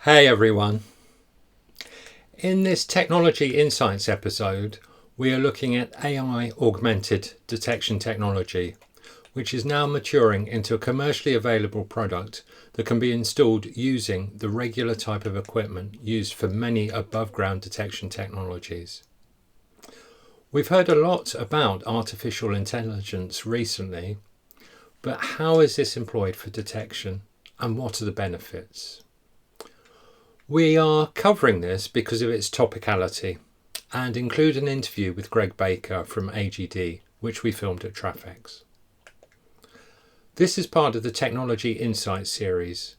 Hey everyone. In this Technology Insights episode, we are looking at AI augmented detection technology, which is now maturing into a commercially available product that can be installed using the regular type of equipment used for many above ground detection technologies. We've heard a lot about artificial intelligence recently, but how is this employed for detection and what are the benefits? We are covering this because of its topicality and include an interview with Greg Baker from AGD, which we filmed at Trafex. This is part of the Technology Insights series.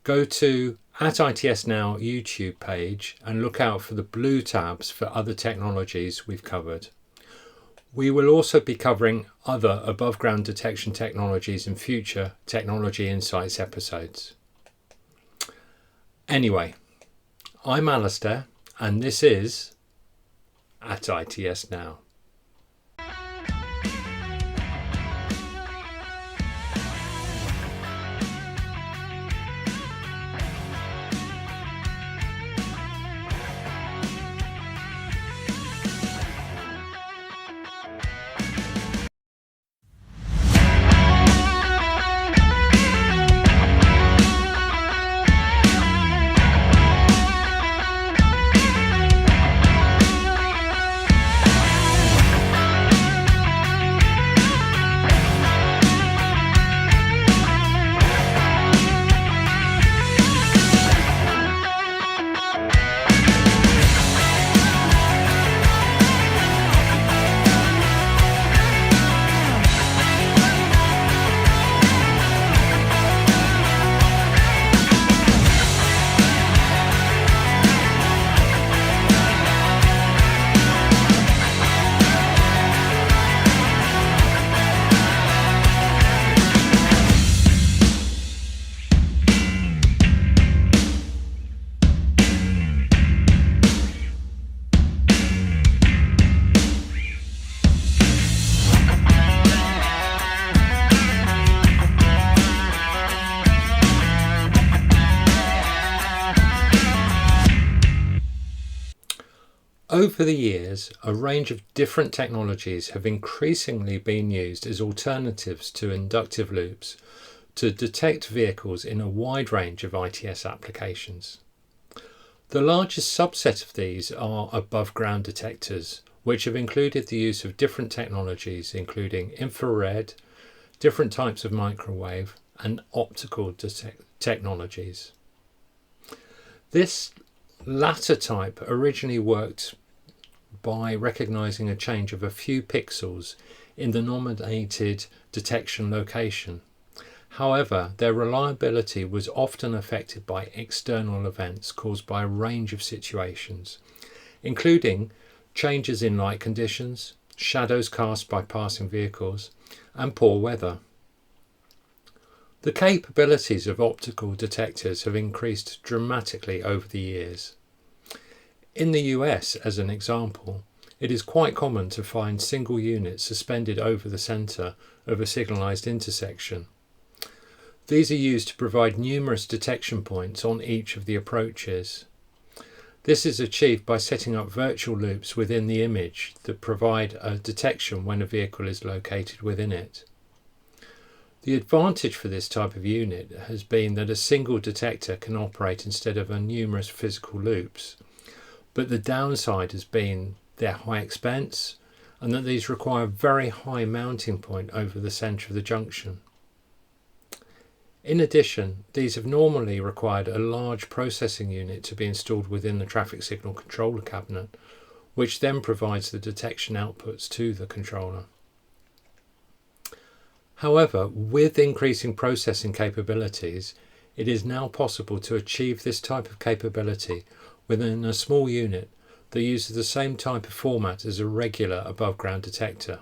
Go to @ITS Now YouTube page and look out for the blue tabs for other technologies we've covered. We will also be covering other above ground detection technologies in future Technology Insights episodes. Anyway, I'm Alistair, and this is @ITS Now. Over the years, a range of different technologies have increasingly been used as alternatives to inductive loops to detect vehicles in a wide range of ITS applications. The largest subset of these are above ground detectors, which have included the use of different technologies including infrared, different types of microwave and optical technologies. This latter type originally worked by recognizing a change of a few pixels in the nominated detection location. However, their reliability was often affected by external events caused by a range of situations, including changes in light conditions, shadows cast by passing vehicles, and poor weather. The capabilities of optical detectors have increased dramatically over the years. In the US, as an example, it is quite common to find single units suspended over the centre of a signalised intersection. These are used to provide numerous detection points on each of the approaches. This is achieved by setting up virtual loops within the image that provide a detection when a vehicle is located within it. The advantage for this type of unit has been that a single detector can operate instead of numerous physical loops. But the downside has been their high expense and that these require a very high mounting point over the centre of the junction. In addition, these have normally required a large processing unit to be installed within the traffic signal controller cabinet, which then provides the detection outputs to the controller. However, with increasing processing capabilities, it is now possible to achieve this type of capability within a small unit that uses the same type of format as a regular above ground detector.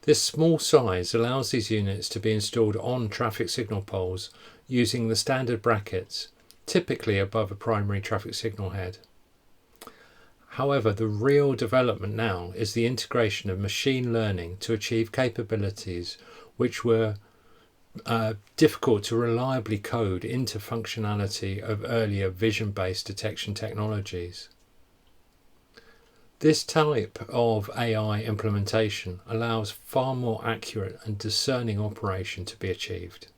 This small size allows these units to be installed on traffic signal poles using the standard brackets, typically above a primary traffic signal head. However, the real development now is the integration of machine learning to achieve capabilities which were difficult to reliably code into functionality of earlier vision-based detection technologies. This type of AI implementation allows far more accurate and discerning operation to be achieved.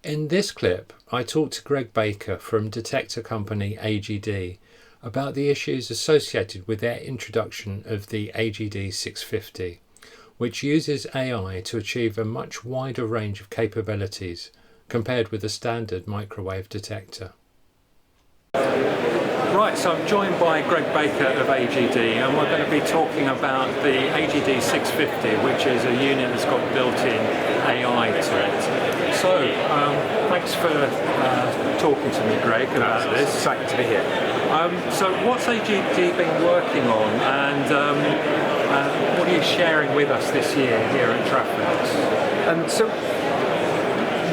In this clip, I talked to Greg Baker from detector company AGD about the issues associated with their introduction of the AGD 650, which uses AI to achieve a much wider range of capabilities compared with a standard microwave detector. Right, so I'm joined by Greg Baker of AGD, and we're going to be talking about the AGD 650, which is a unit that's got built-in AI to it. So, thanks for talking to me, Greg, about this. Excited to be here. So what's AGD been working on, and what are you sharing with us this year here at Trafford? So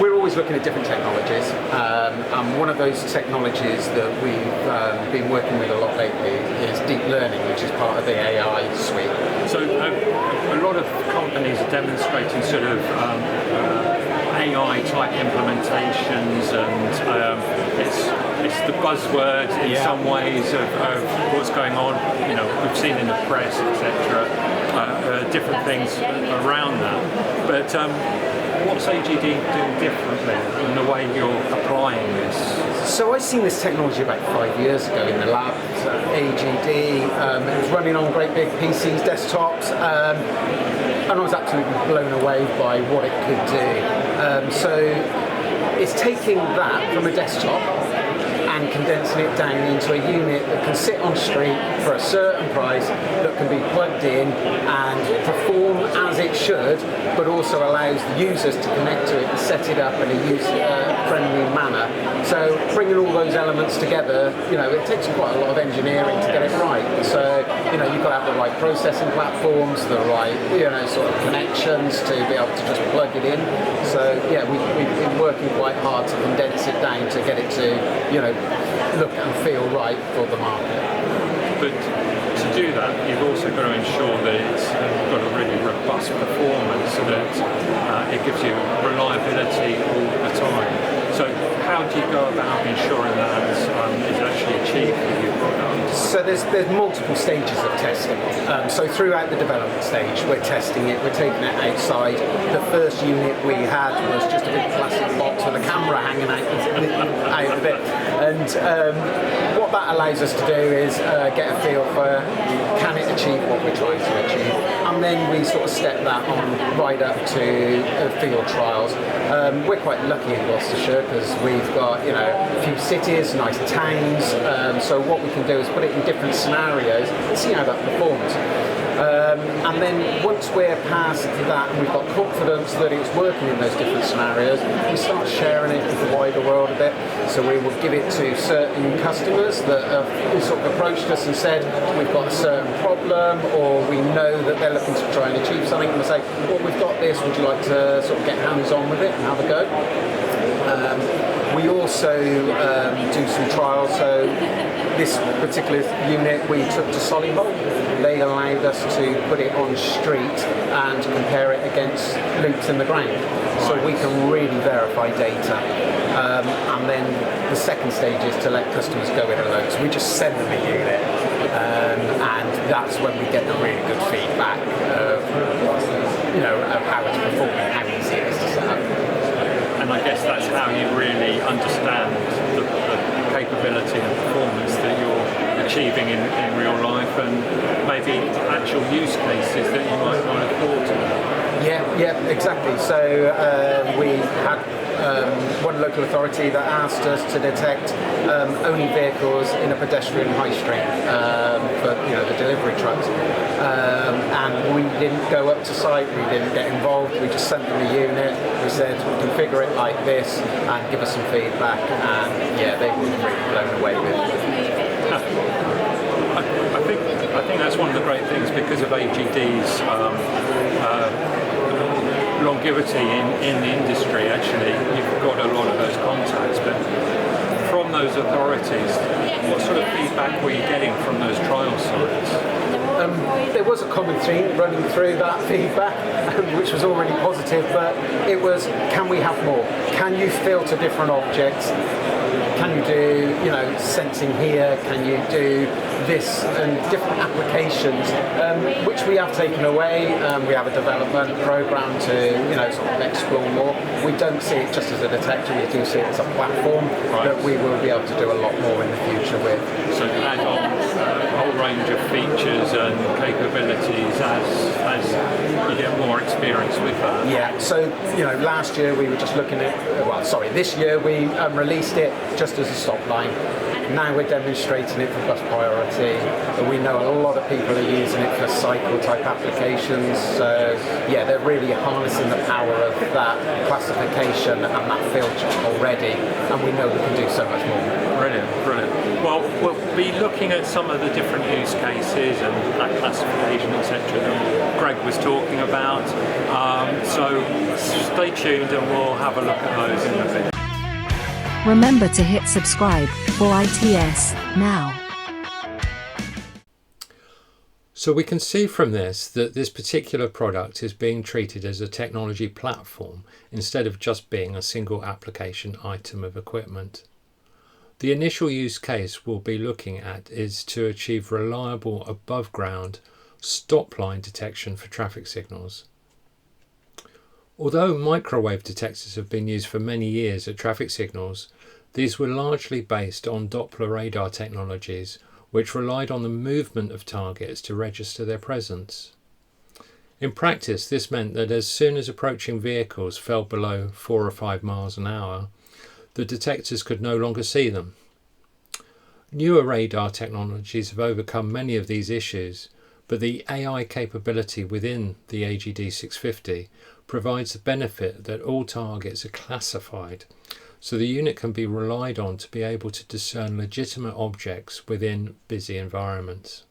we're always looking at different technologies, and one of those technologies that we've been working with a lot lately is deep learning, which is part of the AI suite. So a lot of companies are demonstrating sort of AI type implementations, and it's the buzzword in some ways of what's going on. You know, we've seen in the press, etc., different things around that. But what's AGD doing differently in the way you're applying this? So I seen this technology about 5 years ago in the lab at AGD. It was running on great big PCs, desktops, and I was absolutely blown away by what it could do. So it's taking that from a desktop and condensing it down into a unit that can sit on street for a certain price, that can be plugged in and perform as it should, but also allows the users to connect to it and set it up in a user-friendly manner. So bringing all those elements together, you know, it takes quite a lot of engineering to get it right. So, you know, you've got to have the right processing platforms, the right, you know, sort of connections to be able to just plug it in. So, yeah, we've been working quite hard to condense it down to get it to, you know, look and feel right for the market. But to do that, you've also got to ensure that it's got a really robust performance, so that it gives you reliability all the time. So how do you go about ensuring that is actually achieved with your product? So there's multiple stages of testing. So throughout the development stage, we're testing it, we're taking it outside. The first unit we had was just a big plastic box with a camera hanging out of it. And what that allows us to do is get a feel for, can it achieve what we're trying to achieve? And then we sort of step that on right up to field trials. We're quite lucky in Gloucestershire because we've got, you know, a few cities, nice towns. So what we can do is put it in different scenarios and see how that performs. And then once we're past that and we've got confidence that it's working in those different scenarios, we start sharing it with the wider world a bit. So we will give it to certain customers that have sort of approached us and said, we've got a certain problem, or we know that they're looking to try and achieve something, and we say, well, we've got this, would you like to sort of get hands-on with it and have a go? We also do some trials. So this particular unit we took to Solihull. They allowed us to put it on street and compare it against loops in the ground, so we can really verify data. And then the second stage is to let customers go in alone. So we just send them a unit, and that's when we get the really good feedback of, you know, of how it's performing, how easy it is to set up. And I guess that's how you really understand the capability and performance that you're achieving in real life, and maybe actual use cases that you might not have thought of. Yeah, exactly. So we had one local authority that asked us to detect only vehicles in a pedestrian high street for, you know, the delivery trucks. And we didn't go up to site, we didn't get involved, we just sent them a unit, we said configure it like this and give us some feedback, and yeah, they were really blown away with it. I think that's one of the great things, because of AGD's longevity in the industry. Actually, you've got a lot of those contacts, but from those authorities, what sort of feedback were you getting from those trial sites? There was a common theme running through that feedback, which was already positive, but it was, can we have more? Can you filter different objects? Can you do, sensing here? Can you do this and different applications, which we have taken away. We have a development program to, sort of explore more. We don't see it just as a detector. We do see it as a platform that we will be able to do a lot more in the future with. So add on a whole range of features and capabilities as you get more experience with that. Yeah. So last year we were just looking at. This year we released it just as a stop line. Now we're demonstrating it for bus priority. We know a lot of people are using it for cycle type applications. So yeah, they're really harnessing the power of that classification and that filter already, and we know we can do so much more. Brilliant. Well, we'll be looking at some of the different use cases and that classification, etc. that Greg was talking about. So stay tuned and we'll have a look at those in a bit. Remember to hit subscribe for ITS now. So we can see from this that this particular product is being treated as a technology platform instead of just being a single application item of equipment. The initial use case we'll be looking at is to achieve reliable above ground stop line detection for traffic signals. Although microwave detectors have been used for many years at traffic signals, these were largely based on Doppler radar technologies, which relied on the movement of targets to register their presence. In practice, this meant that as soon as approaching vehicles fell below 4 or 5 miles an hour, the detectors could no longer see them. Newer radar technologies have overcome many of these issues, but the AI capability within the AGD 650 provides the benefit that all targets are classified, so the unit can be relied on to be able to discern legitimate objects within busy environments.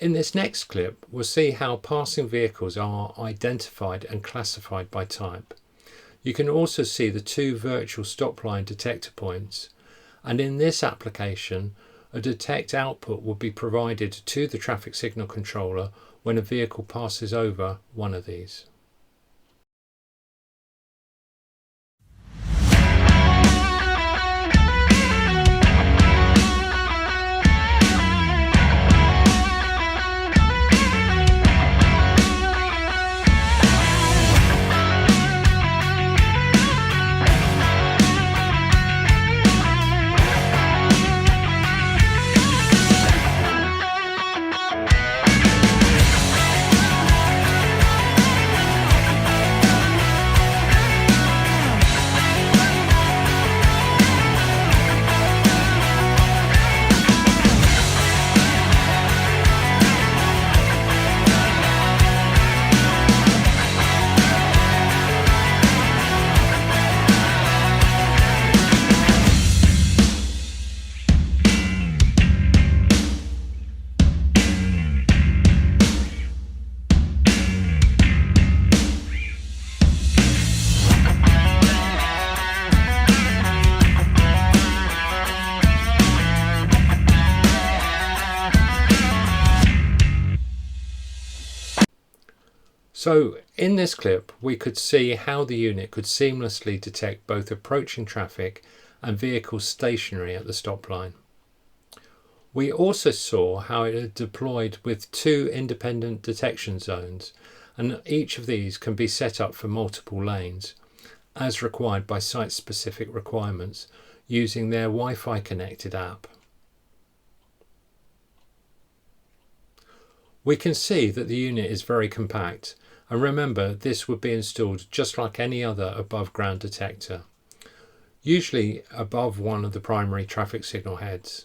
In this next clip, we'll see how passing vehicles are identified and classified by type. You can also see the 2 virtual stop line detector points, and in this application, a detect output will be provided to the traffic signal controller when a vehicle passes over one of these. So in this clip we could see how the unit could seamlessly detect both approaching traffic and vehicles stationary at the stop line. We also saw how it had deployed with 2 independent detection zones, and each of these can be set up for multiple lanes as required by site-specific requirements using their Wi-Fi connected app. We can see that the unit is very compact, and remember, this would be installed just like any other above ground detector, usually above one of the primary traffic signal heads.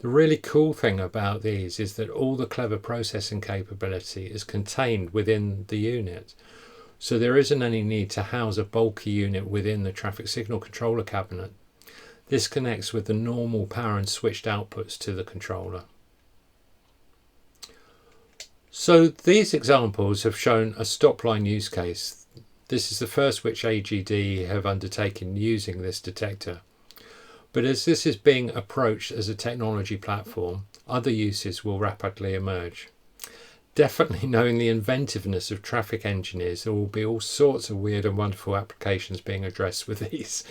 The really cool thing about these is that all the clever processing capability is contained within the unit, so there isn't any need to house a bulky unit within the traffic signal controller cabinet. This connects with the normal power and switched outputs to the controller. So these examples have shown a stop line use case. This is the first which AGD have undertaken using this detector. But as this is being approached as a technology platform, other uses will rapidly emerge. Definitely knowing the inventiveness of traffic engineers, there will be all sorts of weird and wonderful applications being addressed with these.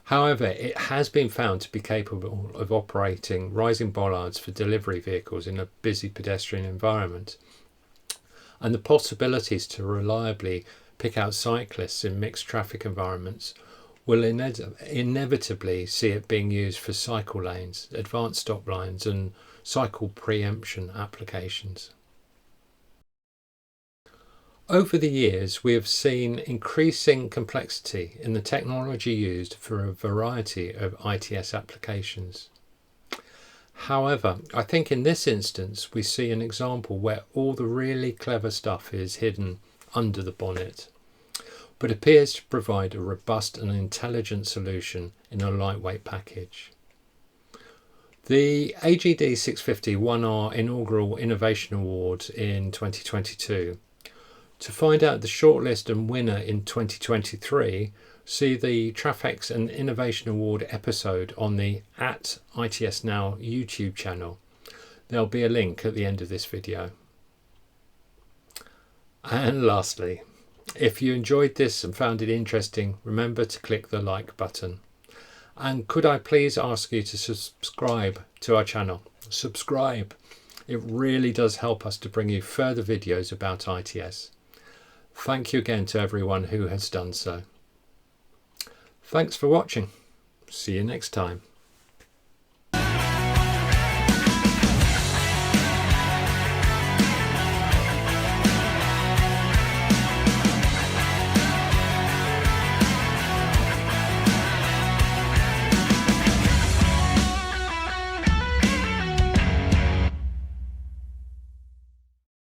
However, it has been found to be capable of operating rising bollards for delivery vehicles in a busy pedestrian environment. And the possibilities to reliably pick out cyclists in mixed traffic environments will inevitably see it being used for cycle lanes, advanced stop lines and cycle preemption applications. Over the years, we have seen increasing complexity in the technology used for a variety of ITS applications. However, I think in this instance we see an example where all the really clever stuff is hidden under the bonnet, but appears to provide a robust and intelligent solution in a lightweight package. The AGD 650 won our inaugural Innovation Award in 2022. To find out the shortlist and winner in 2023, see the Trafex and Innovation Award episode on the @ITS Now YouTube channel. There'll be a link at the end of this video. And lastly, if you enjoyed this and found it interesting, remember to click the like button. And could I please ask you to subscribe to our channel? Subscribe. It really does help us to bring you further videos about ITS. Thank you again to everyone who has done so. Thanks for watching. See you next time.